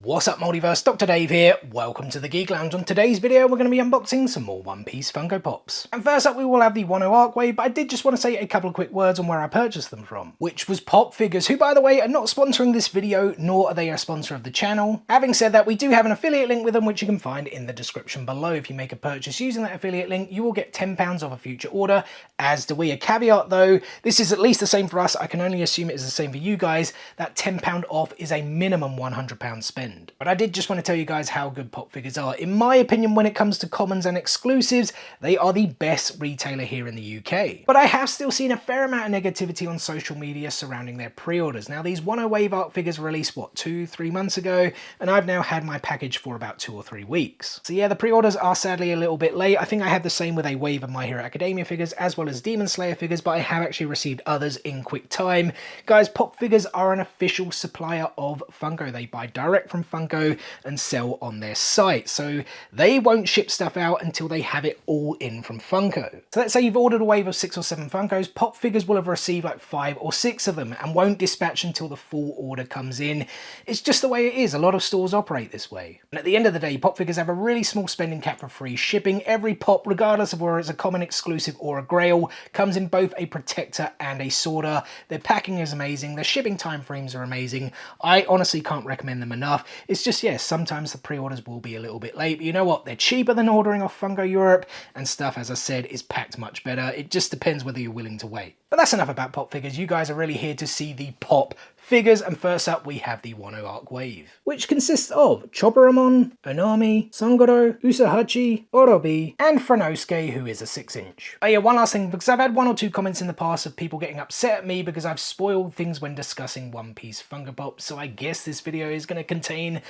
What's up Multiverse, Dr. Dave here, welcome to the Geek Lounge. On today's video we're going to be unboxing some more One Piece Funko Pops. And first up we will have the Wano Arc wave, but I did just want to say a couple of quick words on where I purchased them from. Which was Pop Figures, who by the way are not sponsoring this video, nor are they a sponsor of the channel. Having said that, we do have an affiliate link with them which you can find in the description below. If you make a purchase using that affiliate link you will get £10 off a future order, as do we. A caveat though, this is at least the same for us, I can only assume it is the same for you guys, that £10 off is a minimum £100 spend. But I did just want to tell you guys how good Pop Figures are. In my opinion, when it comes to commons and exclusives, they are the best retailer here in the UK. But I have still seen a fair amount of negativity on social media surrounding their pre-orders. Now these Wano Wave Arc figures released, what, 2-3 months ago? And I've now had my package for about 2 or 3 weeks. So yeah, the pre-orders are sadly a little bit late. I think I had the same with a wave of My Hero Academia figures as well as Demon Slayer figures, but I have actually received others in quick time. Guys, Pop Figures are an official supplier of Funko. They buy direct from Funko and sell on their site, so they won't ship stuff out until they have it all in from Funko. So let's say you've ordered a wave of 6 or 7 Funkos, Pop Figures will have received like 5 or 6 of them and won't dispatch until the full order comes in. It's just the way it is. A lot of stores operate this way. And at the end of the day, Pop Figures have a really small spending cap for free shipping. Every pop, regardless of whether it's a common, exclusive or a grail, comes in both a protector and a sorter. Their packing is amazing, their shipping time frames are amazing. I honestly can't recommend them enough. It's just, yes, sometimes the pre-orders will be a little bit late, but you know what? They're cheaper than ordering off Funko Europe, and stuff, as I said, is packed much better. It just depends whether you're willing to wait. But that's enough about Pop Figures. You guys are really here to see the Pop Figures, and first up we have the Wano Arc Wave, which consists of Chopperemon, Onami, Sangoro, Usohachi, Orobi, and Franosuke, who is a 6-inch. Oh yeah, one last thing, because I've had 1 or 2 comments in the past of people getting upset at me because I've spoiled things when discussing One Piece Funko Pops, so I guess this video is going to contain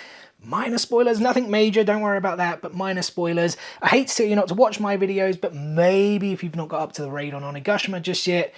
minor spoilers, nothing major, don't worry about that, but minor spoilers. I hate to tell you not to watch my videos, but maybe if you've not got up to the raid on Onigashima just yet,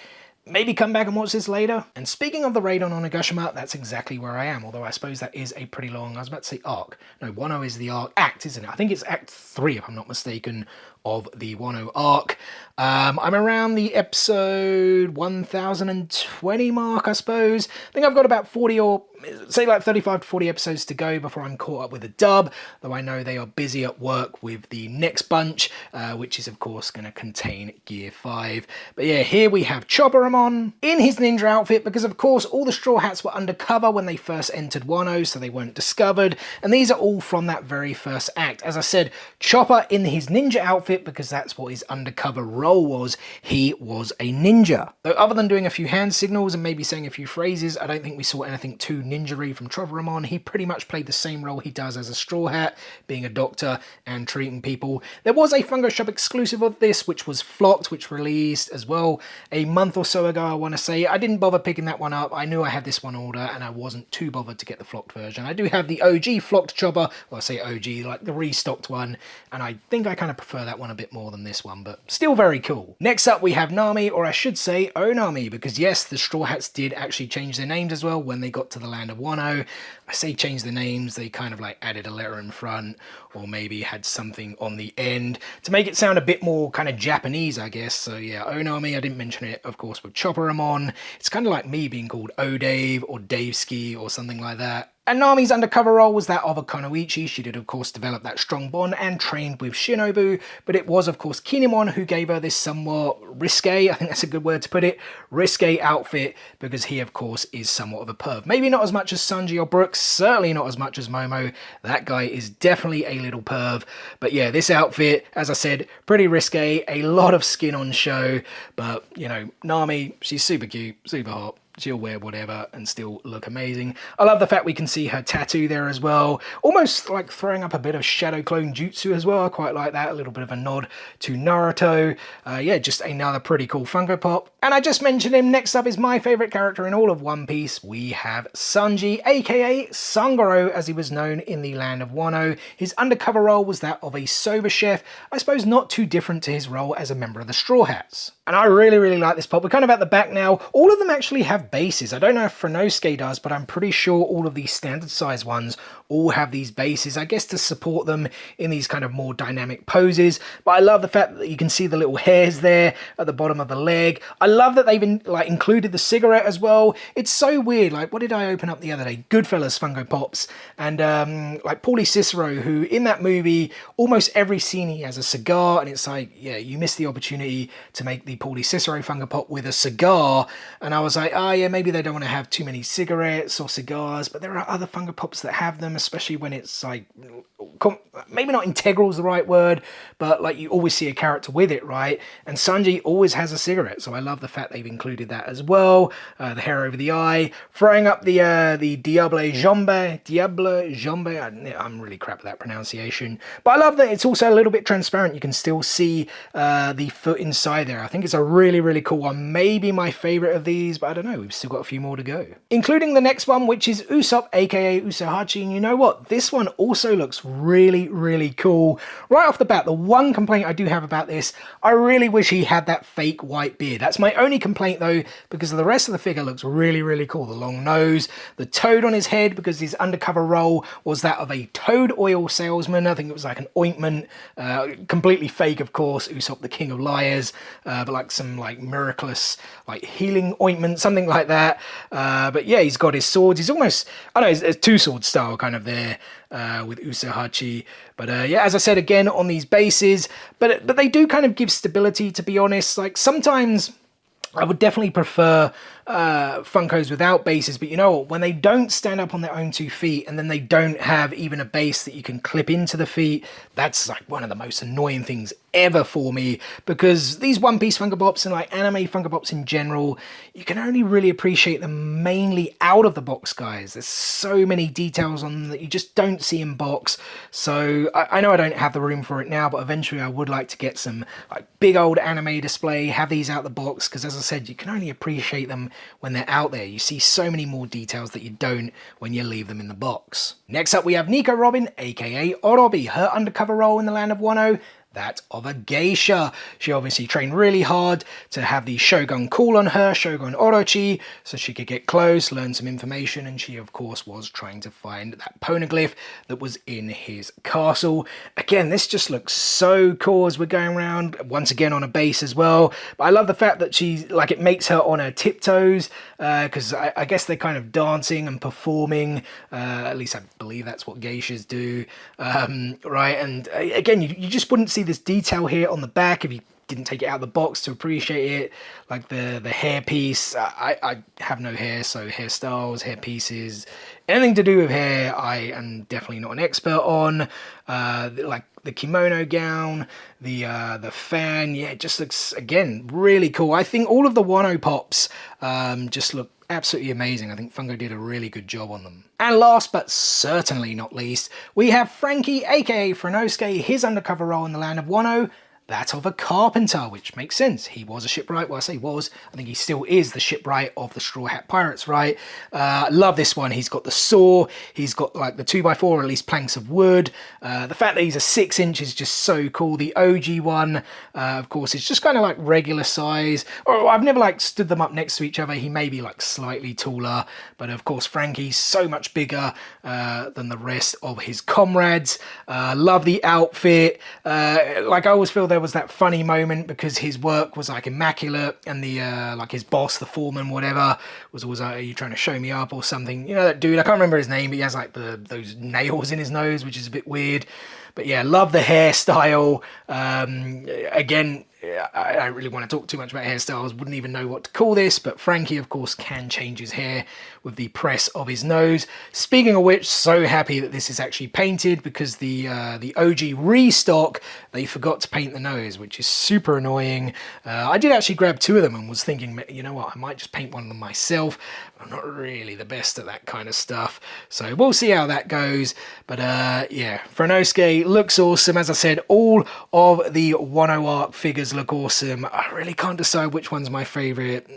maybe come back and watch this later. And speaking of the raid on Onigashima, that's exactly where I am, although I suppose that is a pretty long, I was about to say arc. No, Wano is the arc act, isn't it? I think it's act 3, if I'm not mistaken, of the Wano Arc. I'm around the episode 1020 mark, I suppose. I think I've got about 40 or say like 35 to 40 episodes to go before I'm caught up with the dub, though I know they are busy at work with the next bunch, which is of course going to contain Gear 5. But yeah, here we have Chopperemon in his ninja outfit, because of course all the Straw Hats were undercover when they first entered Wano, so they weren't discovered, and these are all from that very first act. As I said, Chopper in his ninja outfit, because that's what his undercover role was. He was a ninja. Though other than doing a few hand signals and maybe saying a few phrases, I don't think we saw anything too ninja-y from Chopperemon. He pretty much played the same role he does as a Straw Hat, being a doctor and treating people. There was a Funkoshop exclusive of this, which was Flocked, which released as well a month or so ago, I want to say. I didn't bother picking that one up. I knew I had this one order and I wasn't too bothered to get the Flocked version. I do have the OG Flocked Chopper, well I say OG, like the restocked one, and I think I kind of prefer that one a bit more than this one, but still very cool. Next up we have Nami, or I should say Onami, because yes, the Straw Hats did actually change their names as well when they got to the land of Wano. I say change the names, they kind of like added a letter in front, or maybe had something on the end to make it sound a bit more kind of Japanese, I guess. So yeah, Onami, I didn't mention it of course with Chopperemon. It's kind of like me being called O-Dave or Daveski or something like that. And Nami's undercover role was that of a Konoichi. She did of course develop that strong bond and trained with Shinobu, but it was of course Kinemon who gave her this somewhat risque, I think that's a good word to put it, risque outfit, because he of course is somewhat of a perv. Maybe not as much as Sanji or Brooks, certainly not as much as Momo. That guy is definitely a little perv. But yeah, this outfit, as I said, pretty risque, a lot of skin on show, but you know, Nami, she's super cute, super hot. She'll wear whatever and still look amazing. I love the fact we can see her tattoo there as well. Almost like throwing up a bit of shadow clone jutsu as well. I quite like that. A little bit of a nod to Naruto. Yeah, just another pretty cool Funko Pop. And I just mentioned him. Next up is my favourite character in all of One Piece. We have Sanji, aka Sangoro, as he was known in the land of Wano. His undercover role was that of a soba chef. I suppose not too different to his role as a member of the Straw Hats. And I really like this pop. We're kind of at the back now. All of them actually have have bases. I don't know if Franosuke does, but I'm pretty sure all of these standard size ones all have these bases, I guess to support them in these kind of more dynamic poses. But I love the fact that you can see the little hairs there at the bottom of the leg. I love that they've included the cigarette as well. It's so weird. Like, what did I open up the other day? Goodfellas Funko Pops. And like Paulie Cicero, who in that movie, almost every scene he has a cigar, and it's like, yeah, you missed the opportunity to make the Paulie Cicero Funko Pop with a cigar. And I was like, oh yeah, maybe they don't want to have too many cigarettes or cigars, but there are other Funko Pops that have them, especially when it's like, maybe not integral is the right word, but like you always see a character with it, right? And Sanji always has a cigarette, so I love the fact they've included that as well. The hair over the eye, throwing up the Diable Jambe. I'm really crap at that pronunciation, but I love that it's also a little bit transparent. You can still see the foot inside there. I think it's a really, really cool one. Maybe my favorite of these, but I don't know. We've still got a few more to go, including the next one, which is Usopp, aka Usohachi. And you know what? This one also looks really, really cool. Right off the bat, the one complaint I do have about this, I really wish he had that fake white beard. That's my only complaint though, because the rest of the figure looks really, really cool. The long nose, the toad on his head, because his undercover role was that of a toad oil salesman. I think it was like an ointment, completely fake, of course. Usopp, the king of liars, but like some like miraculous like healing ointment, something like that. But yeah, he's got his swords. He's almost, I don't know, it's two sword style kind of there with Usohachi. But yeah, as I said, again, on these bases, but they do kind of give stability, to be honest. Like sometimes I would definitely prefer Funkos without bases, but you know what, when they don't stand up on their own 2 feet and then they don't have even a base that you can clip into the feet, that's like one of the most annoying things ever for me, because these One Piece Funko Pops and like anime Funko Pops in general, you can only really appreciate them mainly out of the box, guys. There's so many details on them that you just don't see in box. So I know I don't have the room for it now, but eventually I would like to get some like big old anime display, have these out the box, because as I said, you can only appreciate them when they're out there. You see so many more details that you don't when you leave them in the box. Next up we have Nico Robin, aka Orobi. Her undercover role in the land of Wano, that of a geisha. She obviously trained really hard to have the Shogun call on her, Shogun Orochi, so she could get close, learn some information, and she of course was trying to find that poneglyph that was in his castle. Again, this just looks so cool as we're going around, once again on a base as well. But I love the fact that she's like, it makes her on her tiptoes, because I guess they're kind of dancing and performing, at least I believe that's what geishas do, right? And again, you just wouldn't see this detail here on the back if you didn't take it out of the box to appreciate it, like the hair piece. I have no hair, so hairstyles, hair pieces, anything to do with hair, I am definitely not an expert on. Like the kimono gown, the fan, yeah, it just looks, again, really cool. I think all of the Wano Pops just look absolutely amazing. I think Funko did a really good job on them. And last but certainly not least, we have Frankie, aka Franosuke, his undercover role in the land of Wano, that of a carpenter, which makes sense. He was a shipwright. Well, I say was, I think he still is the shipwright of the Straw Hat Pirates, right? Love this one. He's got the saw, he's got like the 2x4, or at least planks of wood. The fact that he's a 6-inch is just so cool. The OG one, of course, is just kind of like regular size. Or I've never like stood them up next to each other. He may be like slightly taller, but of course Frankie's so much bigger than the rest of his comrades. Love the outfit. Like I always feel there was that funny moment because his work was like immaculate, and the like his boss, the foreman, whatever, was always like, are you trying to show me up or something? You know, that dude, I can't remember his name, but he has like those nails in his nose, which is a bit weird. But yeah, love the hairstyle. Again, I don't really want to talk too much about hairstyles, wouldn't even know what to call this, but Frankie, of course, can change his hair with the press of his nose. Speaking of which, so happy that this is actually painted, because the OG restock, they forgot to paint the nose, which is super annoying. I did actually grab 2 of them and was thinking, you know what, I might just paint one of them myself. I'm not really the best at that kind of stuff, so we'll see how that goes. But yeah, Franosuke looks awesome. As I said, all of the Wano Arc figures look awesome. I really can't decide which one's my favorite.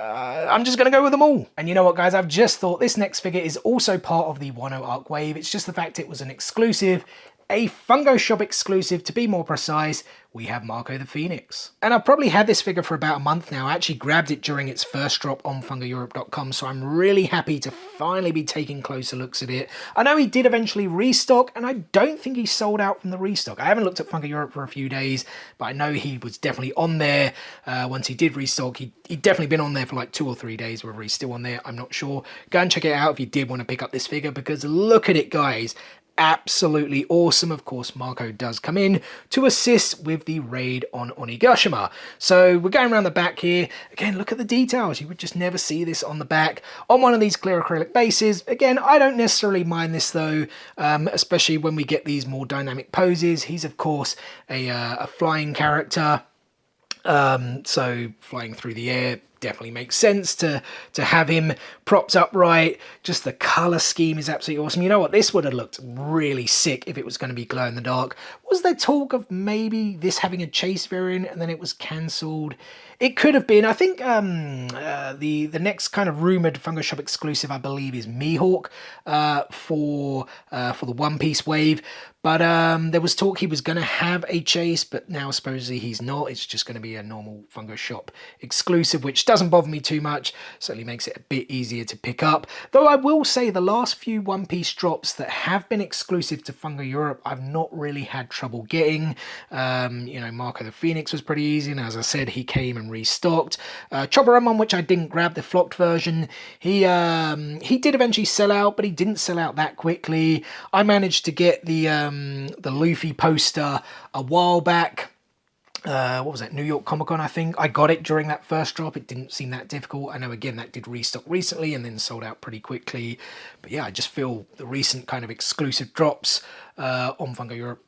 I'm just gonna go with them all. And you know what, guys, I've just thought this next figure is also part of the Wano Arc wave. It's just the fact it was an exclusive a Funkoshop exclusive to be more precise, we have Marco the Phoenix. And I've probably had this figure for about a month now. I actually grabbed it during its first drop on FunkoEurope.com, so I'm really happy to finally be taking closer looks at it. I know he did eventually restock, and I don't think he sold out from the restock. I haven't looked at Funko Europe for a few days, but I know he was definitely on there once he did restock. He'd definitely been on there for like 2 or 3 days, whether he's still on there, I'm not sure. Go and check it out if you did want to pick up this figure, because look at it, guys. Absolutely awesome. Of course, Marco does come in to assist with the raid on Onigashima. So we're going around the back here. Again, look at the details. You would just never see this on the back on one of these clear acrylic bases. Again, I don't necessarily mind this though, especially when we get these more dynamic poses. He's of course a flying character. So flying through the air definitely makes sense to have him propped upright. Just the color scheme is absolutely awesome. You know what, this would have looked really sick if it was going to be glow in the dark. Was there talk of maybe this having a chase variant and then it was cancelled? It could have been. I think the next kind of rumored Funkoshop exclusive, I believe, is Mihawk for the One Piece wave. But there was talk he was going to have a chase, but now supposedly he's not. It's just going to be a normal Funkoshop exclusive, which doesn't bother me too much. Certainly makes it a bit easier to pick up. Though I will say the last few One Piece drops that have been exclusive to Funko Europe, I've not really had trouble getting. You know, Marco the Phoenix was pretty easy, and as I said, he came and restocked. Chopperemon, which I didn't grab, the flocked version, he did eventually sell out, but he didn't sell out that quickly. I managed to get the Luffy poster a while back. What was that, New York Comic Con, I think. I got it during that first drop. It didn't seem that difficult. I know, again, that did restock recently and then sold out pretty quickly. But yeah, I just feel the recent kind of exclusive drops on Funko Europe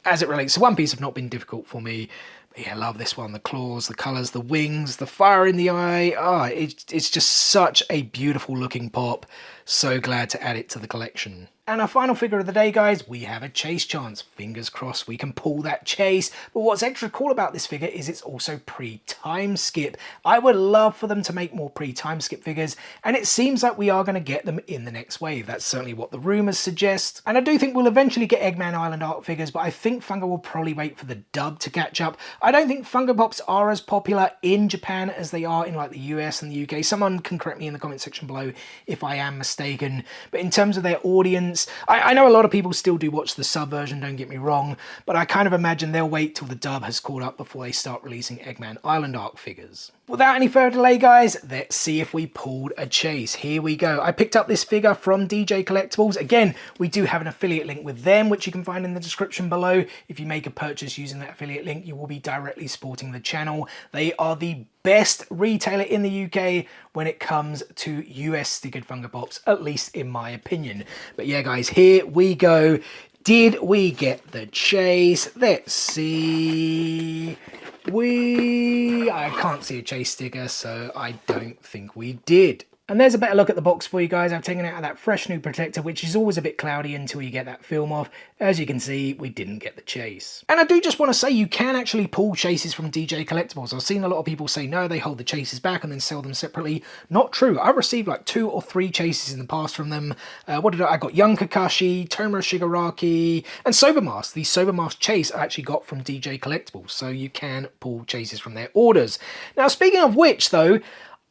as it relates to One Piece have not been difficult for me. But yeah, I love this one. The claws, the colours, the wings, the fire in the eye. It's just such a beautiful looking pop. So glad to add it to the collection. And our final figure of the day, guys, we have a chase chance. Fingers crossed we can pull that chase. But what's extra cool about this figure is it's also pre-time skip. I would love for them to make more pre-time skip figures, and it seems like we are going to get them in the next wave. That's certainly what the rumours suggest. And I do think we'll eventually get Eggman Island art figures, but I think Funko will probably wait for the dub to catch up. I don't think Funko Pops are as popular in Japan as they are in like the US and the UK. Someone can correct me in the comment section below if I am mistaken. But in terms of their audience, I know a lot of people still do watch the sub version, don't get me wrong, but I kind of imagine they'll wait till the dub has caught up before they start releasing Eggman Island Arc figures. Without any further delay, guys, let's see if we pulled a chase. Here we go. I picked up this figure from DJ Collectibles. Again, we do have an affiliate link with them, which you can find in the description below. If you make a purchase using that affiliate link, you will be directly supporting the channel. They are the best retailer in the UK when it comes to US stickered Funko Pops, at least in my opinion. But yeah, guys, here we go. Did we get the chase? Let's see. I can't see a chase sticker, so I don't think we did. And there's a better look at the box for you guys. I've taken it out of that fresh new protector, which is always a bit cloudy until you get that film off. As you can see, we didn't get the chase. And I do just want to say you can actually pull chases from DJ Collectibles. I've seen a lot of people say no, they hold the chases back and then sell them separately. Not true. I've received like 2 or 3 chases in the past from them. I got Young Kakashi, Tomura Shigaraki, and Sobermask. The Sobermask chase I actually got from DJ Collectibles, so you can pull chases from their orders. Now, speaking of which, though,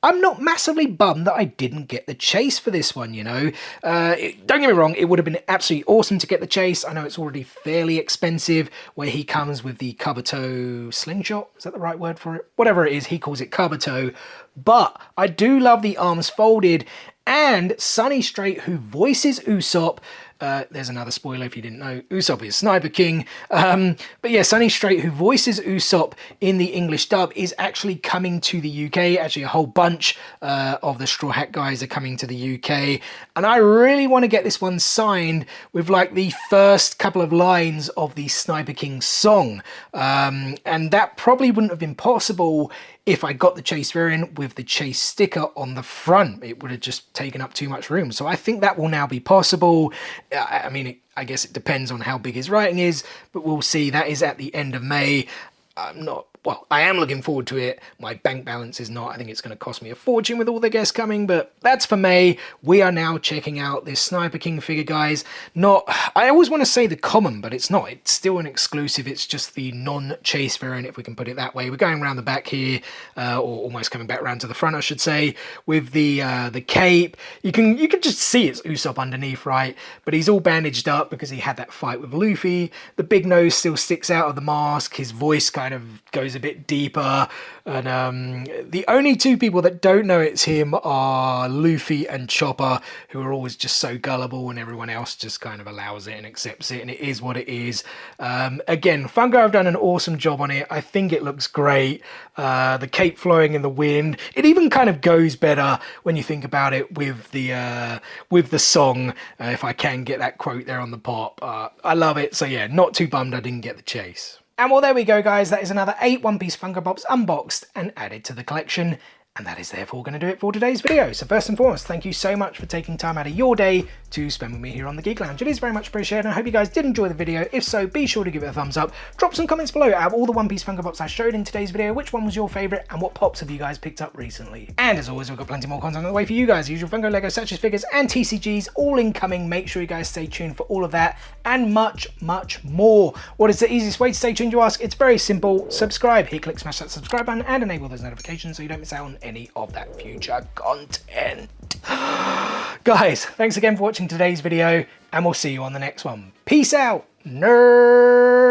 I'm not massively bummed that I didn't get the chase for this one, you know. Don't get me wrong, it would have been absolutely awesome to get the chase. I know it's already fairly expensive, where he comes with the Kabuto slingshot. Is that the right word for it? Whatever it is, he calls it Kabuto. But I do love the arms folded, and Sonny Strait, who voices Usopp, there's another spoiler if you didn't know, Usopp is Sniper King. But yeah, Sonny Strait, who voices Usopp in the English dub, is actually coming to the UK. Actually, a whole bunch of the Straw Hat guys are coming to the UK. And I really want to get this one signed with like the first couple of lines of the Sniper King song. And that probably wouldn't have been possible if I got the chase variant with the chase sticker on the front. It would have just taken up too much room. So I think that will now be possible. I mean, I guess it depends on how big his writing is, but we'll see. That is at the end of May. I'm not well, I am looking forward to it. My bank balance is not. I think it's going to cost me a fortune with all the guests coming, but that's for May. We are now checking out this Sniper King figure, guys. Not, I always want to say the common, but it's not. It's still an exclusive. It's just the non-chase variant, if we can put it that way. We're going around the back here, or almost coming back around to the front, I should say, with the cape. You can just see it's Usopp underneath, right? But he's all bandaged up because he had that fight with Luffy. The big nose still sticks out of the mask. His voice kind of goes a bit deeper. And the only two people that don't know it's him are Luffy and Chopper, who are always just so gullible, and everyone else just kind of allows it and accepts it, and it is what it is. Again, Funko have done an awesome job on it. I think it looks great. The cape flowing in the wind. It even kind of goes better when you think about it with the song, if I can get that quote there on the pop. I love it. So yeah, not too bummed I didn't get the chase. And well, there we go, guys. That is another 8 One Piece Funko Pops unboxed and added to the collection. And that is therefore going to do it for today's video. So first and foremost, thank you so much for taking time out of your day to spend with me here on the Geek Lounge. It is very much appreciated, and I hope you guys did enjoy the video. If so, be sure to give it a thumbs up. Drop some comments below out of all the One Piece Funko Pops I showed in today's video. Which one was your favourite, and what pops have you guys picked up recently? And as always, we've got plenty more content on the way for you guys. The usual Funko, Lego, Satchel figures, and TCGs all incoming. Make sure you guys stay tuned for all of that and much, much more. What is the easiest way to stay tuned, you ask? It's very simple. Subscribe. Here, click, smash that subscribe button and enable those notifications so you don't miss out on any of that future content. Guys, thanks again for watching today's video, and we'll see you on the next one. Peace out, nerds!